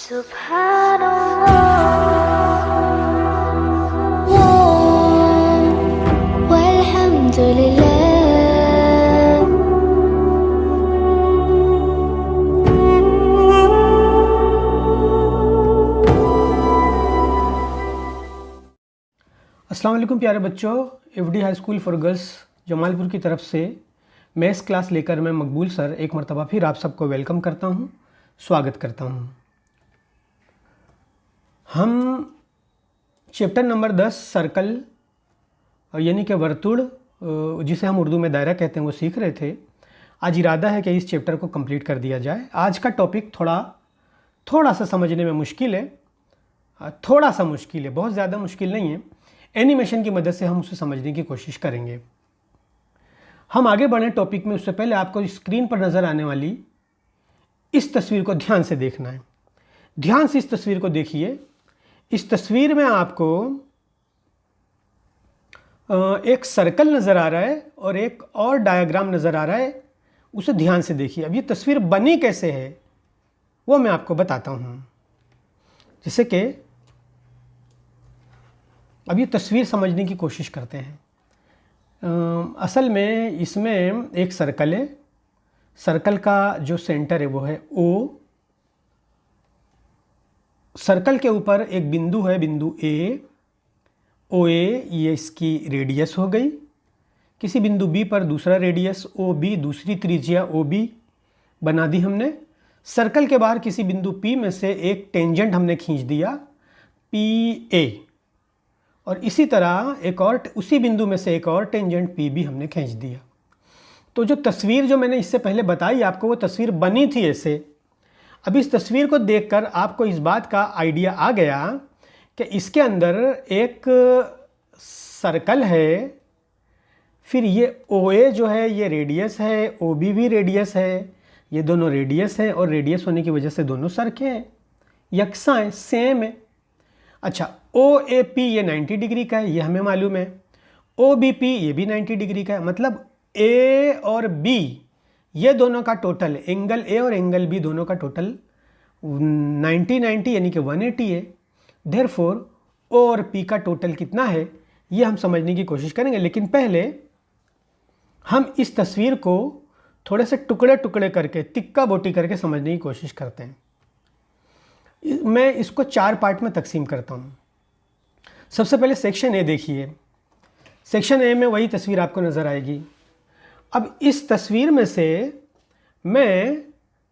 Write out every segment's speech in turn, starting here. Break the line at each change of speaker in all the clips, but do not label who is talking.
Subhanallah walhamdulillah.
अस्सलाम वालेकुम प्यारे बच्चों, FD high school for girls Jamalpur की तरफ से मैथ्स क्लास लेकर मैं मकबूल सर एक मरतबा फिर आप सबको वेलकम करता हूं, स्वागत करता हूं। हम चैप्टर नंबर 10 सर्कल यानी कि वर्तुड़, जिसे हम उर्दू में दायरा कहते हैं, वो सीख रहे थे। आज इरादा है कि इस चैप्टर को कंप्लीट कर दिया जाए। आज का टॉपिक थोड़ा सा समझने में मुश्किल है, बहुत ज़्यादा मुश्किल नहीं है। एनिमेशन की मदद से हम उसे समझने की कोशिश करेंगे। हम आगे बढ़ें टॉपिक में, उससे पहले आपको स्क्रीन पर नज़र आने वाली इस तस्वीर को ध्यान से देखना है। ध्यान से इस तस्वीर को देखिए। इस तस्वीर में आपको एक सर्कल नज़र आ रहा है और एक और डायग्राम नज़र आ रहा है, उसे ध्यान से देखिए। अब ये तस्वीर बनी कैसे है वो मैं आपको बताता हूँ। जैसे कि अब ये तस्वीर समझने की कोशिश करते हैं। असल में इसमें एक सर्कल है। सर्कल का जो सेंटर है वो है O। सर्कल के ऊपर एक बिंदु है, बिंदु A, OA, ये इसकी रेडियस हो गई। किसी बिंदु B पर दूसरा रेडियस OB, दूसरी त्रिज्या OB बना दी हमने। सर्कल के बाहर किसी बिंदु P में से एक टेंजेंट हमने खींच दिया PA, और इसी तरह एक और उसी बिंदु में से एक और टेंजेंट P भी हमने खींच दिया। तो जो तस्वीर जो मैंने इससे पहले बताई आपको, वो तस्वीर बनी थी ऐसे। अब इस तस्वीर को देखकर आपको इस बात का आइडिया आ गया कि इसके अंदर एक सर्कल है, फिर ये OA जो है ये रेडियस है, OB भी रेडियस है, ये दोनों रेडियस है, और रेडियस होने की वजह से दोनों सर्कल हैं, यकसा हैं, सेम है। अच्छा, OAP ये 90 डिग्री का है, ये हमें मालूम है। OBP ये भी 90 डिग्री का है। मतलब A और B ये दोनों का टोटल, एंगल A और एंगल B दोनों का टोटल 90 यानी कि 180 है। देयरफॉर O और P का टोटल कितना है ये हम समझने की कोशिश करेंगे। लेकिन पहले हम इस तस्वीर को थोड़े से टुकड़े टुकड़े करके, तिक्का बोटी करके समझने की कोशिश करते हैं। मैं इसको 4 पार्ट में तकसीम करता हूँ। सबसे पहले सेक्शन ए देखिए। सेक्शन ए में वही तस्वीर आपको नज़र आएगी। अब इस तस्वीर में से मैं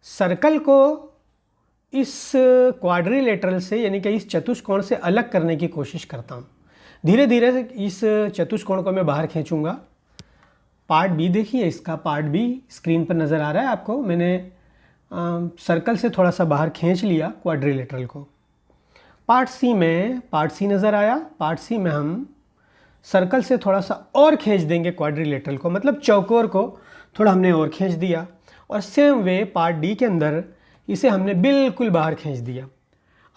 सर्कल को इस क्वाड्रिलेटरल से यानी कि इस चतुष्कोण से अलग करने की कोशिश करता हूँ। धीरे धीरे इस चतुष्कोण को मैं बाहर खींचूंगा। पार्ट बी देखिए, इसका पार्ट बी स्क्रीन पर नज़र आ रहा है आपको। मैंने सर्कल से थोड़ा सा बाहर खींच लिया क्वाड्रिलेटरल को। पार्ट सी नज़र आया। पार्ट सी में हम सर्कल से थोड़ा सा और खींच देंगे क्वाड्रिलेटरल को, मतलब चौकोर को थोड़ा हमने और खींच दिया। और सेम वे पार्ट डी के अंदर इसे हमने बिल्कुल बाहर खींच दिया।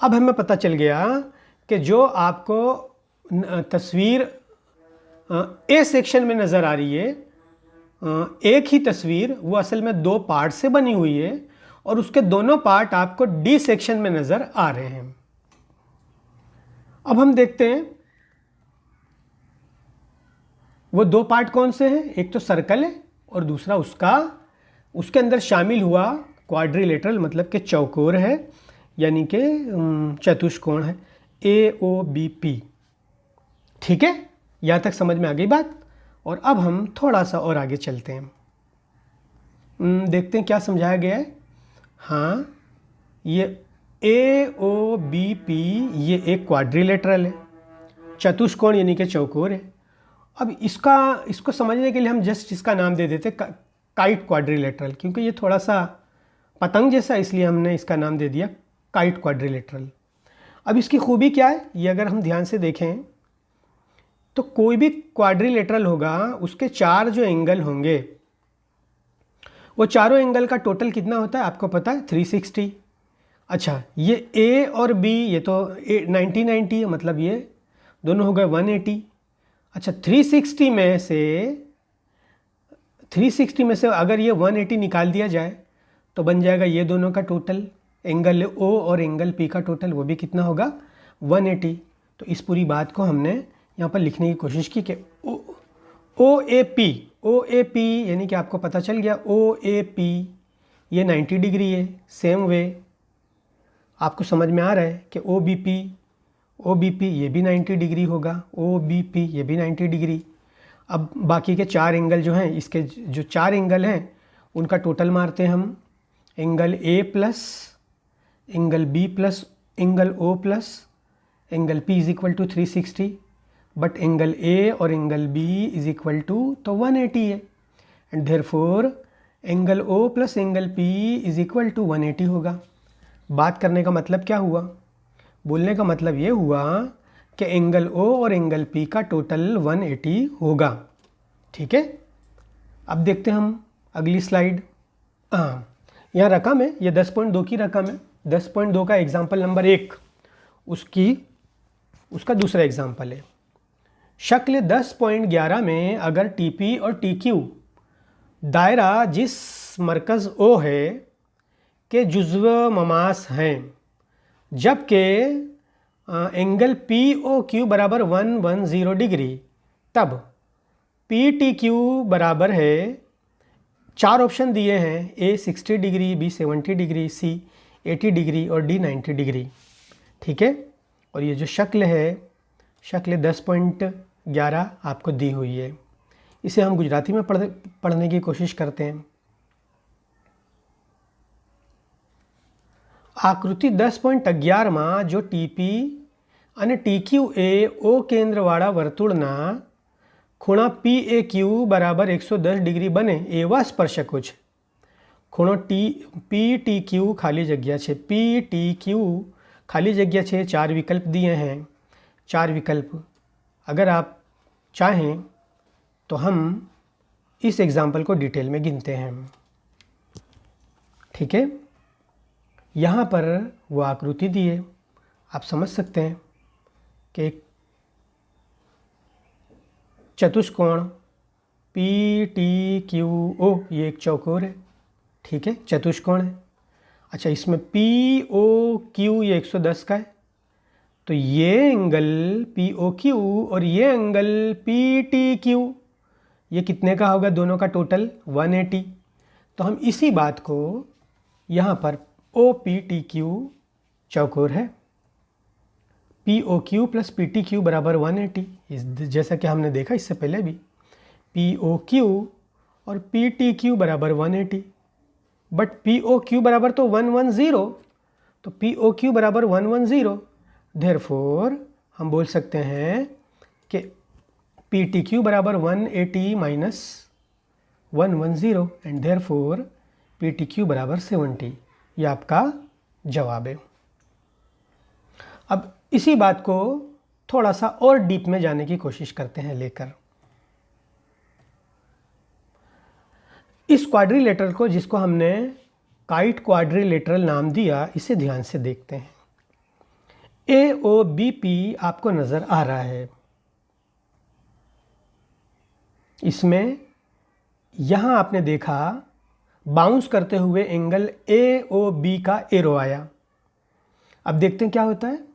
अब हमें पता चल गया कि जो आपको तस्वीर ए सेक्शन में नज़र आ रही है, एक ही तस्वीर, वो असल में 2 पार्ट से बनी हुई है, और उसके दोनों पार्ट आपको डी सेक्शन में नज़र आ रहे हैं। अब हम देखते हैं वो 2 पार्ट कौन से हैं। एक तो सर्कल है और दूसरा उसके अंदर शामिल हुआ क्वाड्रिलेटरल, मतलब कि चौकोर है, यानी कि चतुष्कोण है, AOBP। ठीक है, यहाँ तक समझ में आ गई बात। और अब हम थोड़ा सा और आगे चलते हैं, देखते हैं क्या समझाया गया है। हाँ, ये AOBP ये एक क्वाड्रिलेटरल है, चतुष्कोण यानी कि चौकोर है। अब इसको समझने के लिए हम जस्ट इसका नाम दे देते काइट क्वाड्रिलेटरल, क्योंकि ये थोड़ा सा पतंग जैसा, इसलिए हमने इसका नाम दे दिया काइट क्वाड्रिलेटरल। अब इसकी खूबी क्या है, ये अगर हम ध्यान से देखें तो कोई भी क्वाड्रिलेटरल होगा, उसके 4 जो एंगल होंगे, वो चारों एंगल का टोटल कितना होता है आपको पता है, 360। अच्छा, ये A और B ये तो 90 है, मतलब ये दोनों हो गए 180। अच्छा, 360 में से अगर ये 180 निकाल दिया जाए तो बन जाएगा ये दोनों का टोटल एंगल ओ और एंगल पी का टोटल वो भी कितना होगा 180। तो इस पूरी बात को हमने यहाँ पर लिखने की कोशिश की कि ओ ए पी यानी कि आपको पता चल गया ओ ए पी ये 90 डिग्री है। सेम वे आपको समझ में आ रहा है कि ओ बी पी ये भी 90 डिग्री होगा, ओ बी पी ये भी 90 डिग्री। अब बाकी के 4 एंगल जो हैं, इसके जो 4 एंगल हैं उनका टोटल मारते हैं हम। Angle A plus angle B plus angle O plus angle P is equal to 360, but angle A और angle B is equal to तो 180 है, and therefore angle O plus angle P is equal to 180 होगा। बात करने का मतलब क्या हुआ? बोलने का मतलब ये हुआ कि एंगल ओ और एंगल पी का टोटल 180 होगा। ठीक है, अब देखते हैं हम अगली स्लाइड। हाँ, यहाँ रकम है, ये 10.2 की रकम है। 10.2 का एग्जाम्पल नंबर 1 उसका दूसरा एग्जाम्पल है। शक्ल 10.11 में अगर टीपी और टीक्यू दायरा जिस मरकज़ ओ है के जुज़्व ममास हैं, जबकि एंगल पी ओ क्यू बराबर 110 डिग्री, तब पी टी क्यू बराबर है, 4 ऑप्शन दिए हैं, ए 60 डिग्री, बी 70 डिग्री, सी 80 डिग्री और डी 90 डिग्री। ठीक है, और ये जो शक्ल है, शक्ल 10.11 आपको दी हुई है। इसे हम गुजराती में पढ़ने की कोशिश करते हैं। आकृति 10.11 में जो टीपी અને ટીક્યુ એ ઓ કેન્દ્રવાળા વર્તુળના ખૂણા PAQ બરાબર 110 ડિગ્રી બને એવા સ્પર્શકો છે। ખૂણો PTQ ખાલી જગ્યા છે, PTQ खाली जगह છે। 4 विकल्प दिए हैं। 4 विकल्प अगर आप चाहें तो हम इस एग्जाम्पल को डिटेल में गिनते हैं। ठीक है, यहाँ पर वो आकृति दी है, आप समझ सकते हैं कि एक चतुष्कोण PTQO ये एक चौकोर है। ठीक है, चतुष्कोण है। अच्छा, इसमें POQ ये 110 का है, तो ये एंगल POQ और ये एंगल PTQ ये कितने का होगा? दोनों का टोटल 180। तो हम इसी बात को यहाँ पर OPTQ चौकोर है, POQ प्लस PTQ बराबर 180, जैसा कि हमने देखा इससे पहले भी, POQ और PTQ बराबर 180, बट POQ बराबर तो 110, तो POQ बराबर 110, देयरफॉर हम बोल सकते हैं कि PTQ बराबर 180 माइनस 110 एंड देयरफॉर PTQ बराबर 70। ये आपका जवाब है। अब इसी बात को थोड़ा सा और डीप में जाने की कोशिश करते हैं लेकर। इस क्वाड्रिलेटरल को, जिसको हमने काइट क्वाड्रिलेटरल नाम दिया, इसे ध्यान से देखते हैं। AOBP आपको नज़र आ रहा है। इसमें यहाँ आपने देखा बाउंस करते हुए एंगल AOB का एरो आया। अब देखते हैं क्या होता है।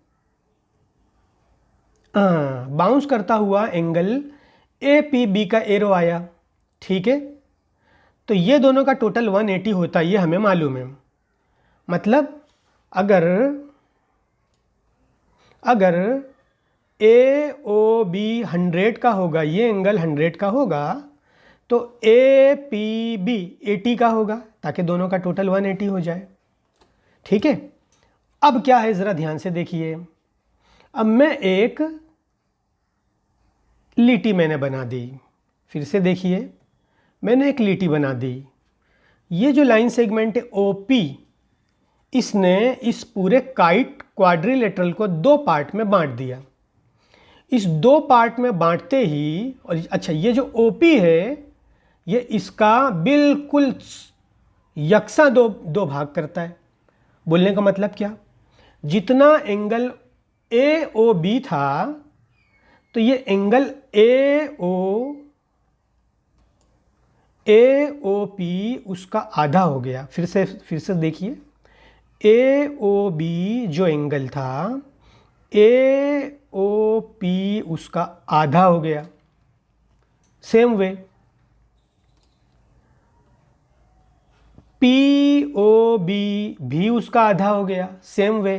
बाउंस करता हुआ एंगल APB का एरो आया। ठीक है, तो ये दोनों का टोटल 180 होता है, ये हमें मालूम है। मतलब अगर AOB 100 का होगा, ये एंगल 100 का होगा, तो APB 80 का होगा, ताकि दोनों का टोटल 180 हो जाए। ठीक है, अब क्या है ज़रा ध्यान से देखिए। अब मैं एक लीटी मैंने बना दी, फिर से देखिए, मैंने एक लीटी बना दी। ये जो लाइन सेगमेंट है OP, इसने इस पूरे काइट क्वाड्रिलेटरल को 2 पार्ट में बांट दिया। इस 2 पार्ट में बांटते ही, और अच्छा, ये जो OP है ये इसका बिल्कुल यकसा दो भाग करता है। बोलने का मतलब क्या? जितना एंगल AOB था, तो ये एंगल AOP उसका आधा हो गया। फिर से देखिए, ए ओ बी जो एंगल था, ए ओ पी उसका आधा हो गया। Same way P O B भी उसका आधा हो गया। Same way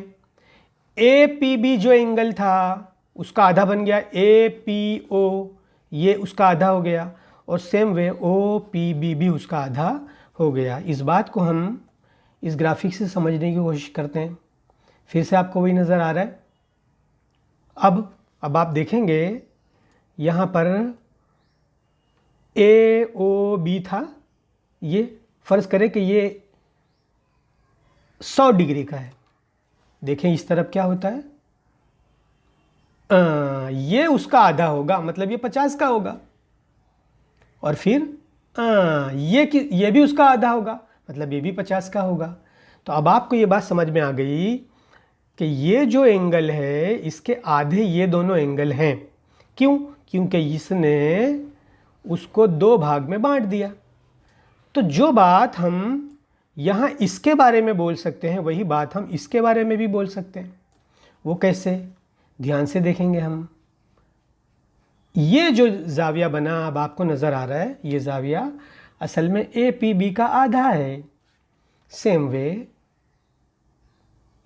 A P B जो एंगल था उसका आधा बन गया, ए पी ओ ये उसका आधा हो गया। और same way O P B भी उसका आधा हो गया। इस बात को हम इस ग्राफिक से समझने की कोशिश करते हैं। फिर से आपको वही नज़र आ रहा है। अब आप देखेंगे यहाँ पर ए ओ बी था, ये फ़र्ज़ करें कि ये 100 डिग्री का है। देखें इस तरफ क्या होता है, ये उसका आधा होगा, मतलब ये 50 का होगा। और फिर ये भी उसका आधा होगा, मतलब ये भी 50 का होगा। तो अब आपको ये बात समझ में आ गई कि ये जो एंगल है इसके आधे ये दोनों एंगल हैं। क्यों? क्योंकि इसने उसको 2 भाग में बांट दिया। तो जो बात हम यहाँ इसके बारे में बोल सकते हैं वही बात हम इसके बारे में भी बोल सकते हैं। वो कैसे? ध्यान से देखेंगे हम। ये जो जाविया बना अब आपको नज़र आ रहा है, ये जाविया असल में ए पी बी का आधा है। सेम वे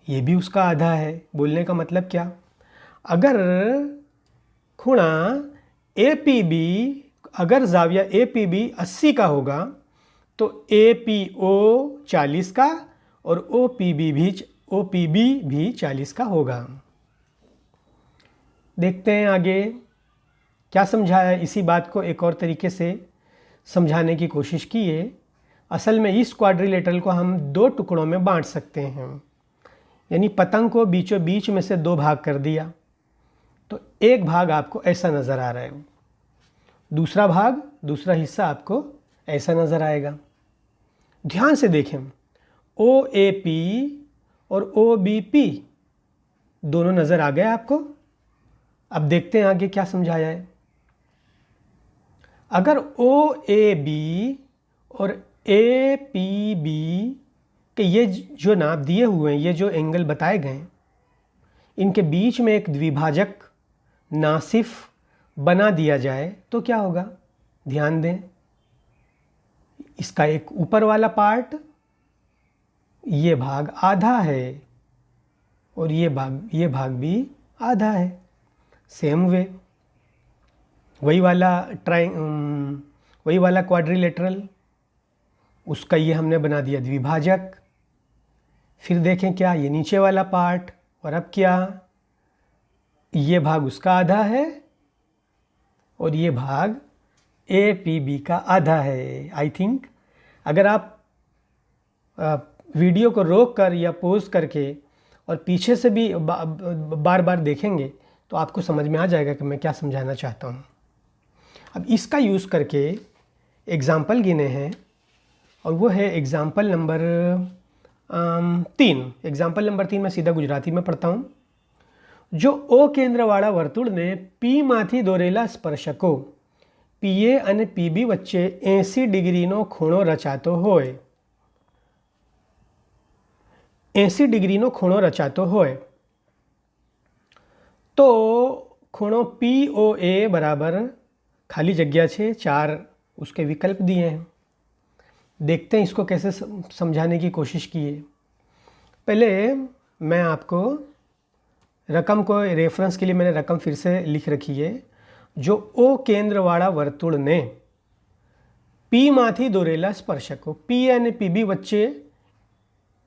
ये भी उसका आधा है। बोलने का मतलब क्या? अगर खुणा ए पी बी, अगर जाविया ए पी बी 80 का होगा तो ए पी ओ 40 का और ओ पी बी भी 40 का होगा। देखते हैं आगे क्या समझाया। इसी बात को एक और तरीके से समझाने की कोशिश की है। असल में इस क्वाड्रिलेटरल को हम 2 टुकड़ों में बांट सकते हैं। यानी पतंग को बीचों बीच में से 2 भाग कर दिया, तो एक भाग आपको ऐसा नज़र आ रहा है, दूसरा हिस्सा आपको ऐसा नज़र आएगा। ध्यान से देखें, ओ ए पी और ओ बी पी दोनों नज़र आ गए आपको। अब देखते हैं आगे क्या समझाया है। अगर ओ ए बी और ए पी बी के ये जो नाप दिए हुए हैं, ये जो एंगल बताए गए, इनके बीच में एक द्विभाजक नासिफ बना दिया जाए तो क्या होगा? ध्यान दें, इसका एक ऊपर वाला पार्ट, ये भाग आधा है और ये भाग भी आधा है। सेम वे वही वाला क्वाड्रिलेटरल, उसका ये हमने बना दिया द्विभाजक। फिर देखें क्या, ये नीचे वाला पार्ट, और अब क्या, ये भाग उसका आधा है और ये भाग ए पी बी का आधा है। आई थिंक अगर आप वीडियो को रोक कर या पॉज करके और पीछे से भी बार बार देखेंगे तो आपको समझ में आ जाएगा कि मैं क्या समझाना चाहता हूँ। अब इसका यूज़ करके एग्ज़ाम्पल गिने हैं, और वो है एग्ज़ाम्पल नंबर 3। एग्ज़ाम्पल नंबर 3 मैं सीधा गुजराती में पढ़ता हूँ। जो ओ केंद्रवाળા વર્તુળને P માંથી દોરેલા સ્પર્શકો PA અને PB વચ્ચે 80 ડિગ્રીનો ખૂણો રચાતો હોય, 80 ડિગ્રીનો ખૂણો રચાતો હોય तो ખૂણો POA बराबर खाली जगह છે 4 उसके विकल्प दिए हैं। देखते हैं इसको कैसे समझाने की कोशिश की है। पहले मैं आपको रकम को रेफरेंस के लिए मैंने रकम फिर से लिख रखी है। जो ओ केंद्रवाળા વર્તુળને P માંથી દોરેલા સ્પર્શકો P અને PB વચ્ચે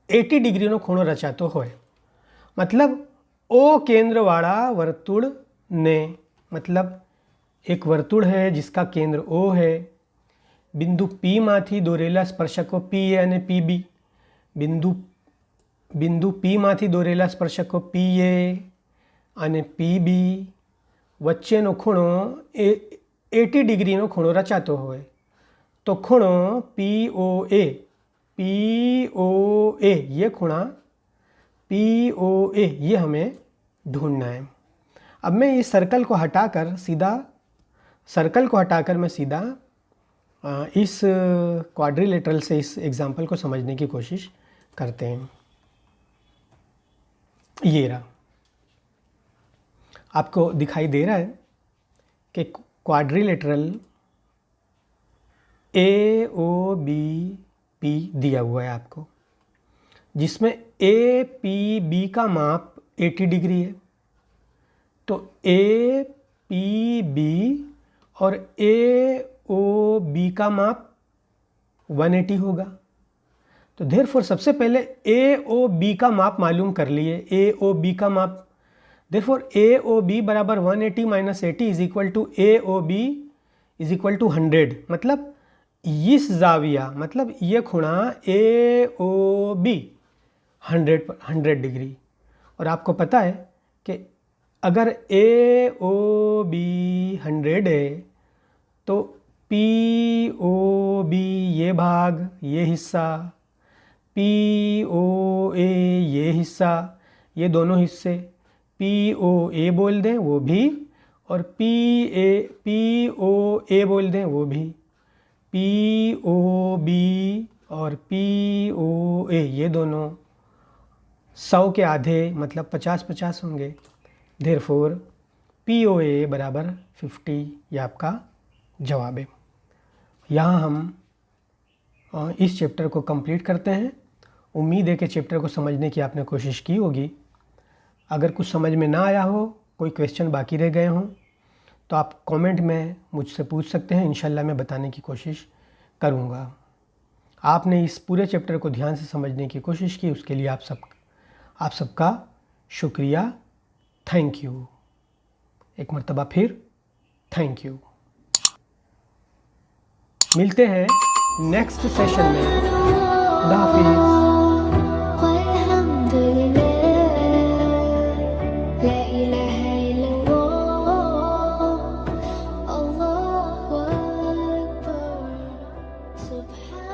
80 ડિગ્રીનો ખૂણો રચાતો હોય, मतलब ओ केंद्रवाળા वर्तुळને, मतलब एक वर्तुळ है जिसका केंद्र O है, बिंदु P માંથી દોરેલા સ્પર્શકો PA અને PB, बिंदु P માંથી દોરેલા સ્પર્શકો PA અને PB વચ્ચેનો ખૂણો 80 ડિગ્રીનો ખૂણો રચાતો હોય, तो ખૂણો POA ये ખૂણા POA ये हमें ढूंढना है। अब मैं इस सर्कल को हटाकर मैं सीधा इस क्वाड्रिलेटरल से इस एग्जाम्पल को समझने की कोशिश करते हैं। ये रहा, आपको दिखाई दे रहा है कि क्वाड्रिलेटरल AOBP दिया हुआ है आपको, जिसमें APB का माप 80 डिग्री है। तो APB और AOB का माप 180 होगा। तो देयरफॉर सबसे पहले AOB का माप मालूम कर लिए। AOB का माप, देयरफॉर AOB बराबर 180 minus 80 is equal to AOB is equal to 100। मतलब इस जाविया, मतलब ये खुणा AOB 100 डिग्री। और आपको पता है कि अगर AOB 100 है तो POB ये भाग, ये हिस्सा, POA ये हिस्सा, ये दोनों हिस्से, POA बोल दें वो भी, और POA बोल दें वो भी, POB और POA ये दोनों 100 के आधे मतलब 50-50 होंगे। देयरफॉर POA बराबर 50, ये आपका जवाब है। यहाँ हम इस चैप्टर को कंप्लीट करते हैं। उम्मीद है कि चैप्टर को समझने की आपने कोशिश की होगी। अगर कुछ समझ में ना आया हो, कोई क्वेश्चन बाकी रह गए हों, तो आप कमेंट में मुझसे पूछ सकते हैं। इंशाल्लाह मैं बताने की कोशिश करूँगा। आपने इस पूरे चैप्टर को ध्यान से समझने की कोशिश की, उसके लिए आप सबका शुक्रिया। Thank you. एक मर्तबा फिर थैंक यू। मिलते हैं नेक्स्ट सेशन में। खुदा हाफिज़।
Subhan